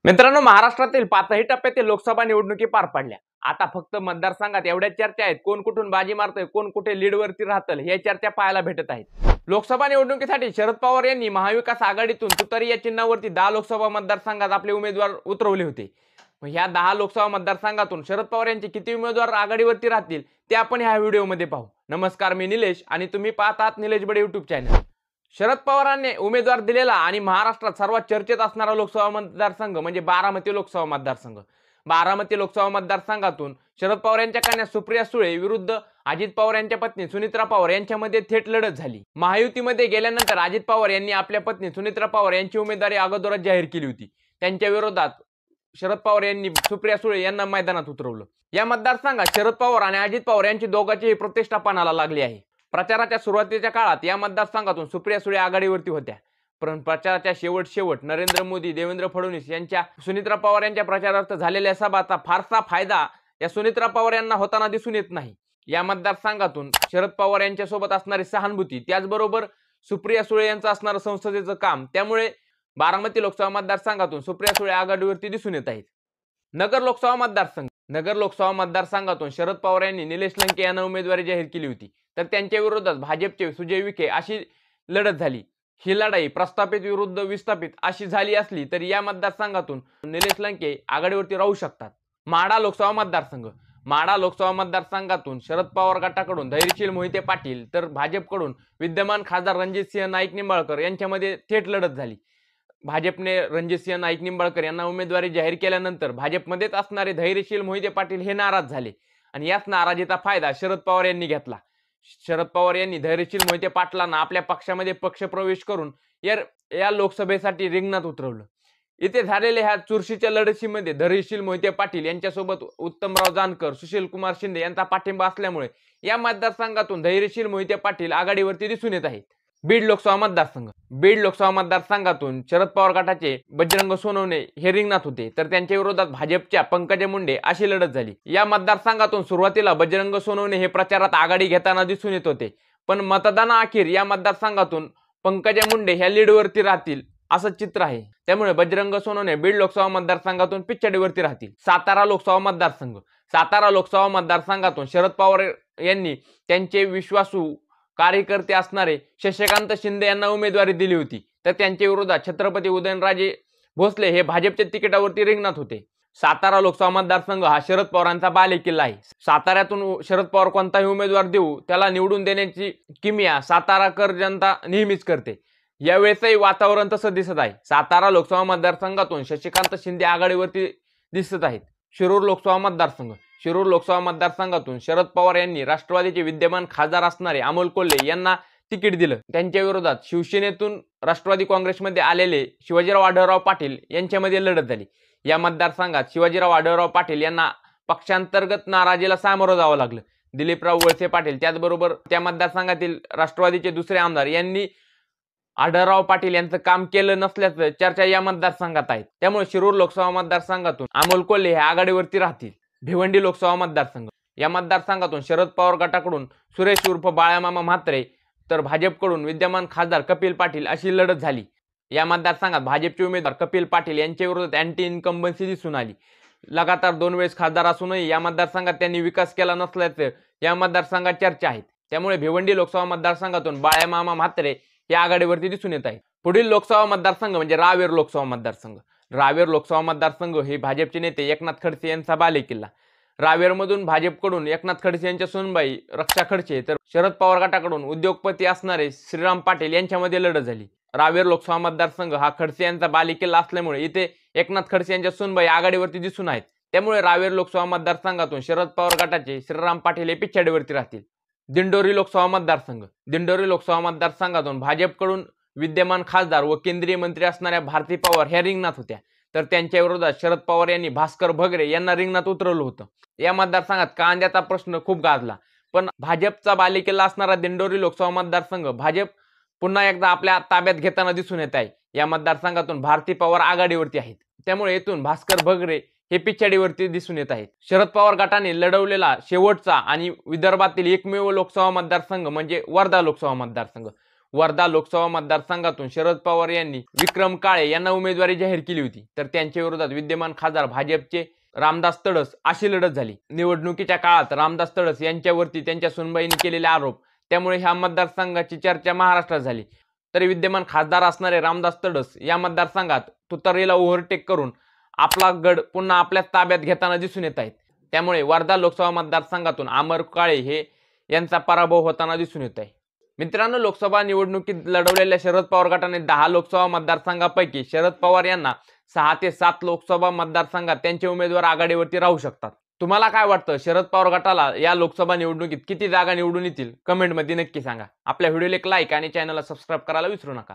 मित्रांनो, महाराष्ट्रातील 5ही टप्प्यातील लोकसभा निवडणुकी पार पडल्या। आता फक्त मतदारसंघात एवढ्या चर्चा आहेत, कोण कुठून बाजी मारतोय, कोण कुठे लीड वरती राहतल, हे चर्चा पाहायला भेटत आहेत। लोकसभा निवडणुकीसाठी शरद पवार यांनी महाविकास आघाडीतून तुतारी या चिन्हावरती 10 लोकसभा मतदारसंघात आपले उमेदवार उतरवले होते। ह्या 10 लोकसभा मतदारसंघातून शरद पवार यांचे किती उमेदवार आघाडीवरती राहतील ते आपण ह्या व्हिडिओमध्ये पाहू। नमस्कार, मी निलेश आणि तुम्ही पाहत आहात निलेश बडे YouTube चॅनल। शरद पवारांनी उमेदवार दिलेला आणि महाराष्ट्रात सर्वात चर्चेत असणारा लोकसभा मतदारसंघ म्हणजे बारामती लोकसभा मतदारसंघ। बारामती लोकसभा मतदारसंघातून शरद पवार यांच्या कन्या सुप्रिया सुळे विरुद्ध अजित पवार यांच्या पत्नी सुनित्रा पवार यांच्यामध्ये थेट लढत झाली। महायुतीमध्ये गेल्यानंतर अजित पवार यांनी आपल्या पत्नी सुनित्रा पवार यांची उमेदवारी अगोदरच जाहीर केली होती। त्यांच्या विरोधात शरद पवार यांनी सुप्रिया सुळे यांना मैदानात उतरवलं। या मतदारसंघात शरद पवार आणि अजित पवार यांची दोघांचीही प्रतिष्ठा पणाला लागली आहे। प्रचाराच्या सुरुवातीच्या काळात या मतदारसंघातून सुप्रिया सुळे आघाडीवरती होत्या, पण प्रचाराच्या शेवट नरेंद्र मोदी, देवेंद्र फडणवीस यांच्या सुनित्रा पवार यांच्या प्रचारार्थ झालेल्या सभाचा फारसा फायदा या सुनित्रा पवार यांना होताना दिसून येत नाही। या मतदारसंघातून शरद पवार यांच्या सोबत असणारी सहानुभूती, त्याचबरोबर सुप्रिया सुळे यांचं असणारं संसदेचं काम, त्यामुळे बारामती लोकसभा मतदारसंघातून सुप्रिया सुळे आघाडीवरती दिसून येत आहेत। नगर लोकसभा मतदारसंघ। नगर लोकसभा मतदारसंघातून शरद पवार यांनी निलेश लंके यांना उमेदवारी जाहीर केली होती, तर त्यांच्या विरोधात भाजपचे सुजय विखे अशी लढत झाली। ही लढाई प्रस्थापित विरुद्ध विस्थापित अशी झाली असली तरी या मतदारसंघातून निलेश लंके आघाडीवरती राहू शकतात। माढा लोकसभा मतदारसंघ। माढा लोकसभा मतदारसंघातून शरद पवार गटाकडून धैर्यशील मोहिते पाटील तर भाजपकडून विद्यमान खासदार रणजितसिंह नाईक निंबाळकर यांच्यामध्ये थेट लढत झाली। भाजपने रणजितसिंह नाईक निंबाळकर यांना उमेदवारी जाहीर केल्यानंतर भाजपमध्येच असणारे धैर्यशील मोहिते पाटील हे नाराज झाले आणि याच नाराजीचा फायदा शरद पवार यांनी घेतला। शरद पवार यांनी धैर्यशील मोहिते पाटलांना आपल्या पक्षामध्ये पक्षप्रवेश करून या लोकसभेसाठी रिंगणात उतरवलं। इथे झालेल्या ह्या चुरशीच्या लढतीमध्ये धैर्यशील मोहिते पाटील यांच्यासोबत उत्तमराव जानकर, सुशील कुमार शिंदे यांचा पाठिंबा असल्यामुळे या मतदारसंघातून धैर्यशील मोहिते पाटील आघाडीवरती दिसून येत आहेत। बीड लोकसभा मतदारसंघ। बीड लोकसभा मतदारसंघातून शरद पवार गटाचे बजरंग सोनवणे हे रिंगणात होते, तर त्यांच्या विरोधात भाजपच्या पंकजा मुंडे अशी लढत झाली। या मतदारसंघातून सुरुवातीला बजरंग सोनवणे हे प्रचारात आघाडी घेताना दिसून येत होते, पण मतदानाअखेर या मतदारसंघातून पंकजा मुंडे ह्या लीडवरती राहतील असं चित्र आहे। त्यामुळे बजरंग सोनवणे बीड लोकसभा मतदारसंघातून पिछाडीवरती राहतील। सातारा लोकसभा मतदारसंघ। सातारा लोकसभा मतदारसंघातून शरद पवार यांनी त्यांचे विश्वासू कार्यकर्ते असणारे शशिकांत शिंदे यांना उमेदवारी दिली होती, तर त्यांच्या विरोधात छत्रपती उदयनराजे भोसले हे भाजपच्या तिकिटावरती रिंगणात होते। सातारा लोकसभा मतदारसंघ हा शरद पवारांचा बालेकिल्ला आहे। साताऱ्यातून शरद पवार कोणताही उमेदवार देऊ त्याला निवडून देण्याची किमया साताराकर जनता नेहमीच करते। यावेळेसही वातावरण तसं दिसत आहे। सातारा लोकसभा मतदारसंघातून शशिकांत शिंदे आघाडीवरती दिसत आहेत। शिरूर लोकसभा मतदारसंघ। शिरूर लोकसभा मतदारसंघातून शरद पवार यांनी राष्ट्रवादीचे विद्यमान खासदार असणारे अमोल कोल्हे यांना तिकीट दिलं। त्यांच्या विरोधात शिवसेनेतून राष्ट्रवादी काँग्रेसमध्ये आलेले शिवाजीराव आढळराव पाटील यांच्यामध्ये लढत झाली। या मतदारसंघात शिवाजीराव आढळराव पाटील यांना पक्षांतर्गत नाराजीला सामोरं जावं लागलं। दिलीपराव वळसे पाटील, त्याचबरोबर त्या मतदारसंघातील राष्ट्रवादीचे दुसरे आमदार यांनी आढळराव पाटील यांचं काम केलं नसल्याचं चर्चा या मतदारसंघात आहेत। त्यामुळे शिरूर लोकसभा मतदारसंघातून अमोल कोल्हे हे आघाडीवरती राहतील। भिवंडी लोकसभा मतदारसंघ। या मतदारसंघातून शरद पवार गटाकडून सुरेश उर्फ बाळामामा म्हात्रे तर भाजपकडून विद्यमान खासदार कपिल पाटील अशी लढत झाली। या मतदारसंघात भाजपचे उमेदवार कपिल पाटील यांच्या विरोधात अँटी इन्कम्बन्सी दिसून आली। लगातार 2 वेळेस खासदार असूनही या मतदारसंघात त्यांनी विकास केला नसल्याचं या मतदारसंघात चर्चा आहे। त्यामुळे भिवंडी लोकसभा मतदारसंघातून बाळामामा म्हात्रे या आघाडीवरती दिसून येत आहेत। पुढील लोकसभा मतदारसंघ म्हणजे रावेर लोकसभा मतदारसंघ। रावेर लोकसभा मतदारसंघ हे भाजपचे नेते एकनाथ खडसे यांचा बालेकिल्ला। रावेरमधून भाजपकडून एकनाथ खडसे यांच्या सुनबाई रक्षा खडसे तर शरद पवार गटाकडून उद्योगपती असणारे श्रीराम पाटील यांच्यामध्ये लढत झाली। रावेर लोकसभा मतदारसंघ हा खडसे यांचा बालेकिल्ला असल्यामुळे इथे एकनाथ खडसे यांच्या सुनबाई आघाडीवरती दिसून आहेत। त्यामुळे रावेर लोकसभा मतदारसंघातून शरद पवार गटाचे श्रीराम पाटील हे पिछाडीवरती राहतील। दिंडोरी लोकसभा मतदारसंघ। दिंडोरी लोकसभा मतदारसंघातून भाजपकडून विद्यमान खासदार व केंद्रीय मंत्री असणाऱ्या भारती पवार ह्या रिंगणात होत्या, तर त्यांच्या विरोधात शरद पवार यांनी भास्कर भगरे यांना रिंगणात उतरवलं होतं। या मतदारसंघात कांद्याचा प्रश्न खूप गाजला, पण भाजपचा बालेकिल्ला असणारा दिंडोरी लोकसभा मतदारसंघ भाजप पुन्हा एकदा आपल्या ताब्यात घेताना दिसून येत आहे। या मतदारसंघातून भारती पवार आघाडीवरती आहेत, त्यामुळे येथून भास्कर भगरे हे पिछाडीवरती दिसून येत आहेत। शरद पवार गटाने लढवलेला शेवटचा आणि विदर्भातील एकमेव लोकसभा मतदारसंघ म्हणजे वर्धा लोकसभा मतदारसंघ। वर्धा लोकसभा मतदारसंघातून शरद पवार यांनी विक्रम काळे यांना उमेदवारी जाहीर केली होती, तर त्यांच्या विरोधात विद्यमान खासदार भाजपचे रामदास तडस अशी लढत झाली. निवडणुकीच्या काळात रामदास तडस यांच्यावरती त्यांच्या सुनबाईंनी केलेले आरोप, त्यामुळे ह्या मतदारसंघाची चर्चा महाराष्ट्रात झाली. तरी विद्यमान खासदार असणारे रामदास तडस या मतदारसंघात तुतारीला ओव्हरटेक करून आपला गड पुन्हा आपल्या ताब्यात घेताना दिसून येत आहेत. त्यामुळे वर्धा लोकसभा मतदारसंघातून अमर काळे हे यांचा पराभव होताना दिसून येत आहे. मित्रांनो, लोकसभा निवडणुकीत लढवलेल्या शरद पवार गटाने 10 लोकसभा मतदारसंघांपैकी शरद पवार यांना 6 ते 7 लोकसभा मतदारसंघात त्यांचे उमेदवार आघाडीवरती राहू शकतात. तुम्हाला काय वाटतं, शरद पवार गटाला या लोकसभा निवडणुकीत किती जागा निवडून येतील? कमेंटमध्ये नक्की सांगा. आपल्या व्हिडिओला एक लाईक आणि चॅनलला सबस्क्राईब करायला विसरू नका.